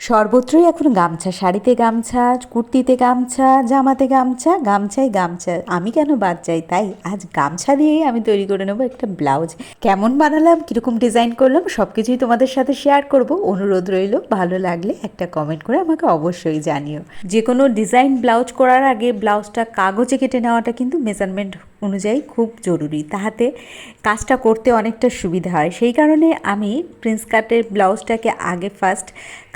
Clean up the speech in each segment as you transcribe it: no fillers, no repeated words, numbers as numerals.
সর্বত্রই এখন গামছা, শাড়িতে গামছা, কুর্তিতে গামছা, জামাতে গামছা, গামছাই গামছা। আমি কেন বাদ যাই, তাই আজ গামছা দিয়েই আমি তৈরি করে নেবো একটা ব্লাউজ। কেমন বানালাম, কীরকম ডিজাইন করলাম, সব কিছুই তোমাদের সাথে শেয়ার করব। অনুরোধ রইল, ভালো লাগলে একটা কমেন্ট করে আমাকে অবশ্যই জানিও। যে কোনো ডিজাইন ব্লাউজ করার আগে ব্লাউজটা কাগজে কেটে নেওয়াটা কিন্তু মেজারমেন্ট অনুযায়ী খুব জরুরি, তাহাতে কাজটা করতে অনেকটা সুবিধা হয়। সেই কারণে আমি প্রিন্স কাটের ব্লাউজটাকে আগে ফার্স্ট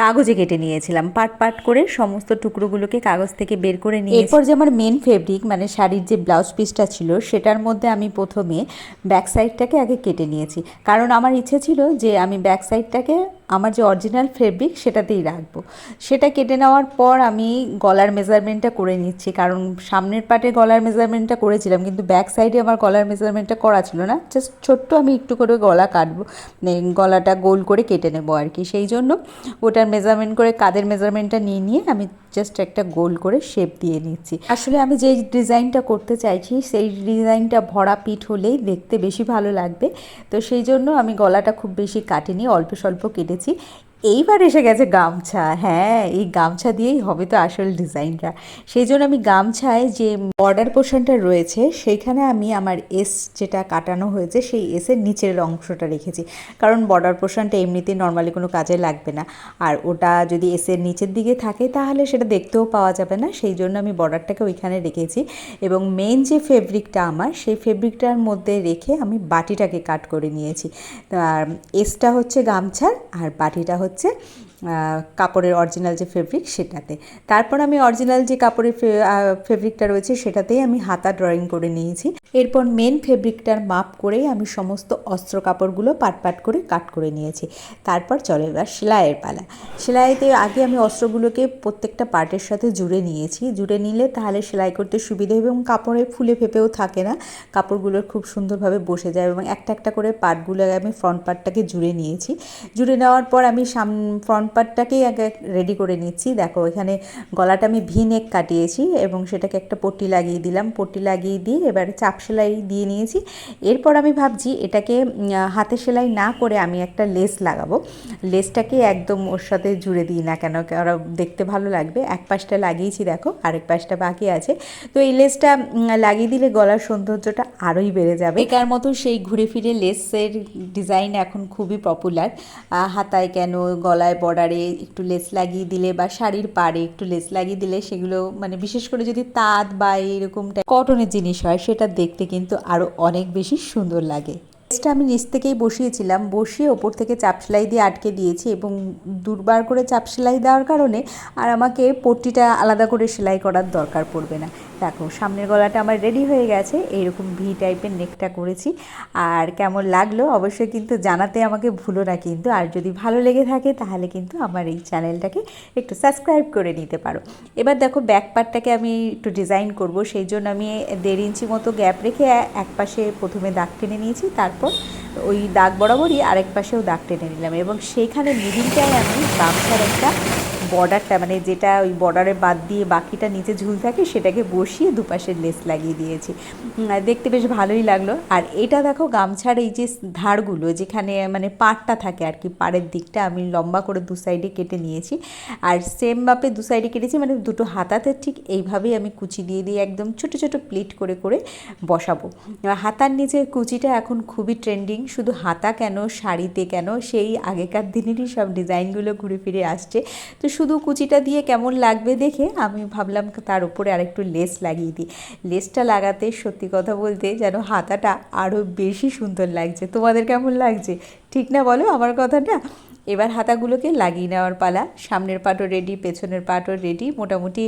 কাগজে কেটে নিয়েছিলাম, পাট পাট করে সমস্ত টুকরোগুলোকে কাগজ থেকে বের করে নিয়ে এরপর যে আমার মেন ফেব্রিক মানে শাড়ির যে ব্লাউজ পিসটা ছিল সেটার মধ্যে আমি প্রথমে ব্যাক সাইডটাকে আগে কেটে নিয়েছি, কারণ আমার ইচ্ছে ছিল যে আমি ব্যাক সাইডটাকে আমার যে অরিজিনাল ফেব্রিক সেটাতেই রাখবো। সেটা কেটে নেওয়ার পর আমি গলার মেজারমেন্টটা করে নিচ্ছি, কারণ সামনের পাটে গলার মেজারমেন্টটা করেছিলাম কিন্তু ব্যাক সাইডে আমার গলার মেজারমেন্টটা করা ছিল না। জাস্ট ছোট্ট আমি একটু করে গলা কাটবো, গলাটা গোল করে কেটে নেবো আর কি। সেই জন্য ওটার মেজারমেন্ট করে কাঁধের মেজারমেন্টটা নিয়ে আমি জাস্ট একটা গোল করে শেপ দিয়ে নিচ্ছি। আসলে আমি যে ডিজাইনটা করতে চাইছি সেই ডিজাইনটা ভরা পিঠ হলেই দেখতে বেশি ভালো লাগবে, তো সেই জন্য আমি গলাটা খুব বেশি কাটিনি, অল্প স্বল্প কেটেছি। এইবার এসে গেছে গামছা। হ্যাঁ, এই গামছা দিয়েই হবে তো আসল ডিজাইনটা। সেই জন্য আমি গামছায় যে বর্ডার পোর্শনটা রয়েছে সেইখানে আমি আমার এস যেটা কাটানো হয়েছে সেই এসের নিচের অংশটা রেখেছি, কারণ বর্ডার পোর্শনটা এমনিতেই নর্মালি কোনো কাজে লাগবে না, আর ওটা যদি এসের নিচের দিকে থাকে তাহলে সেটা দেখতেও পাওয়া যাবে না। সেই জন্য আমি বর্ডারটাকে ওইখানে রেখেছি এবং মেন যে ফেব্রিকটা আমার সেই ফেব্রিকটার মধ্যে রেখে আমি বাটিটাকে কাট করে নিয়েছি। আর এসটা হচ্ছে গামছার আর বাটিটা হচ্ছে কাপড়ের অরিজিনাল যে ফেব্রিক সেটাতে। তারপর আমি অরিজিনাল যে কাপড়ের ফেব্রিকটা রয়েছে সেটাতেই আমি হাতা ড্রয়িং করে নিয়েছি। এরপর মেন ফেব্রিকটার মাপ করেই আমি সমস্ত অস্ত্র কাপড়গুলো পাট পাট করে কাট করে নিয়েছি। তারপর চলে এবার সেলাইয়ের পালা। সেলাইতে আগে আমি অস্ত্রগুলোকে প্রত্যেকটা পার্টের সাথে জুড়ে নিয়েছি, জুড়ে নিলে তাহলে সেলাই করতে সুবিধা হবে এবং কাপড়ে ফুলে ফেপেও থাকে না, কাপড়গুলো খুব সুন্দরভাবে বসে যায়। এবং একটা একটা করে পার্টগুলো আমি ফ্রন্ট পার্টটাকে জুড়ে নিয়েছি। জুড়ে নেওয়ার পর আমি ফ্রন্ট পার্টটাকেই আগে রেডি করে নিচ্ছি। দেখো এখানে গলাটা আমি ভি নেক কাটিয়েছি এবং সেটাকে একটা পট্টি লাগিয়ে দিলাম, পট্টি লাগিয়ে দিয়ে এবারে চাপ সেলাই দিয়ে নিয়েছি। এরপর আমি ভাবছি এটাকে হাতে সেলাই না করে আমি একটা লেস লাগাবো। লেসটাকে একদম ওর সাথে জুড়ে দিই না কেন, কারণ দেখতে ভালো লাগবে। এক পাশটা লাগিয়েছি, দেখো আরেক পাশটা বাকি আছে। তো এই লেসটা লাগিয়ে দিলে গলার সৌন্দর্যটা আরোই বেড়ে যাবে। একার মতো সেই ঘুরে ফিরে লেসের ডিজাইন এখন খুবই পপুলার। হাতায় কেন, গলায় বর্ডারে একটু লেস লাগিয়ে দিলে বা শাড়ির পাড়ে একটু লেস লাগিয়ে দিলে সেগুলো মানে বিশেষ করে যদি তাঁত বা এরকম কটনের জিনিস হয় সেটা দেখতে কিন্তু আরও অনেক বেশি সুন্দর লাগে। লেসটা আমি নিচ থেকেই বসিয়েছিলাম, বসিয়ে ওপর থেকে চাপ সেলাই দিয়ে আটকে দিয়েছি এবং দুবার করে চাপ সেলাই দেওয়ার কারণে আর আমাকে পট্টিটা আলাদা করে সেলাই করার দরকার পড়বে না। দেখো সামনের গলাটা আমার রেডি হয়ে গেছে, এইরকম ভি টাইপের নেকটা করেছি। আর কেমন লাগলো অবশ্যই কিন্তু জানাতে আমাকে ভুলো না কিন্তু। আর যদি ভালো লেগে থাকে তাহলে কিন্তু আমার এই চ্যানেলটাকে একটু সাবস্ক্রাইব করে নিতে পারো। এবার দেখো ব্যাক পার্টটাকে আমি একটু ডিজাইন করব, সেই জন্য আমি 1.5 ইঞ্চি মতো গ্যাপ রেখে এক পাশে প্রথমে দাগ টেনে নিয়েছি, তারপর ওই দাগ বরাবরই আরেক পাশেও দাগ টেনে নিলাম এবং সেইখানে মিডিলটায় আমি গামছার একটা বর্ডারটা মানে যেটা ওই বর্ডারে বাদ দিয়ে বাকিটা নিচে ঝুল থাকে সেটাকে বসিয়ে দুপাশের লেস লাগিয়ে দিয়েছি। দেখতে বেশ ভালোই লাগলো। আর এটা দেখো গামছার এই যে ধারগুলো যেখানে মানে পাড়টা থাকে আর কি, পাড়ের দিকটা আমি লম্বা করে দু সাইডে কেটে নিয়েছি আর সেম মাপে দু সাইডে কেটেছি, মানে দুটো হাতাতে ঠিক এইভাবেই আমি কুচি দিয়ে দিয়ে একদম ছোটো ছোটো প্লিট করে করে বসাবো। হাতার নিচে কুচিটা এখন খুবই ট্রেন্ডিং, শুধু হাতা কেন শাড়িতে কেন সেই আগেকার দিনেরই সব ডিজাইনগুলো ঘুরে ফিরে আসছে। তো শুধু কুচিটা দিয়ে কেমন লাগবে দেখে আমি ভাবলাম তার উপরে আরেকটু লেস লাগিয়ে দিই। লেসটা লাগাতে সত্যি কথা বলতে যেন হাতাটা আরও বেশি সুন্দর লাগছে। তোমাদের কেমন লাগছে ঠিক না বলো আমার কথাটা? এবার হাতাগুলোকে লাগিয়ে নেওয়ার পালা। সামনের পাটও রেডি, পেছনের পাটও রেডি। মোটামুটি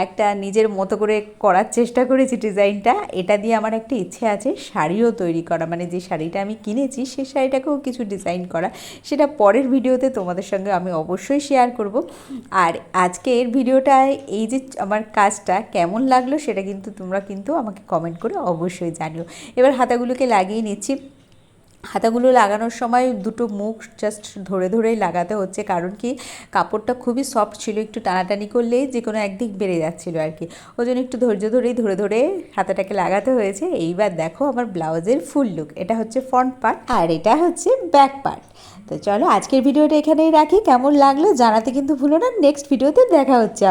একটা নিজের মতো করে করার চেষ্টা করেছি ডিজাইনটা। এটা দিয়ে আমার একটা ইচ্ছে আছে শাড়িও তৈরি করা, মানে যে শাড়িটা আমি কিনেছি সেই শাড়িটাকেও কিছু ডিজাইন করা। সেটা পরের ভিডিওতে তোমাদের সঙ্গে আমি অবশ্যই শেয়ার করব। আর আজকের ভিডিওটায় এই যে আমার কাজটা কেমন লাগলো সেটা কিন্তু তোমরা কিন্তু আমাকে কমেন্ট করে অবশ্যই জানিও। এবার হাতাগুলোকে লাগিয়ে নিচ্ছি। হাতাগুলো লাগানোর সময় দুটো মুখ জাস্ট ধরে ধরেই লাগাতে হচ্ছে, কারণ কি কাপড়টা খুবই সফট ছিল, একটু টানাটানি করলেই যে কোনো একদিক বেড়ে যাচ্ছিলো আর কি। ওই জন্য একটু ধৈর্য ধরেই ধরে ধরে হাতাটাকে লাগাতে হয়েছে। এইবার দেখো আমার ব্লাউজের ফুল লুক। এটা হচ্ছে ফ্রন্ট পার্ট আর এটা হচ্ছে ব্যাক পার্ট। তো চলো আজকের ভিডিওটা এখানেই রাখি, কেমন লাগলো জানাতে কিন্তু ভুলো না। নেক্সট ভিডিওতে দেখা হচ্ছে।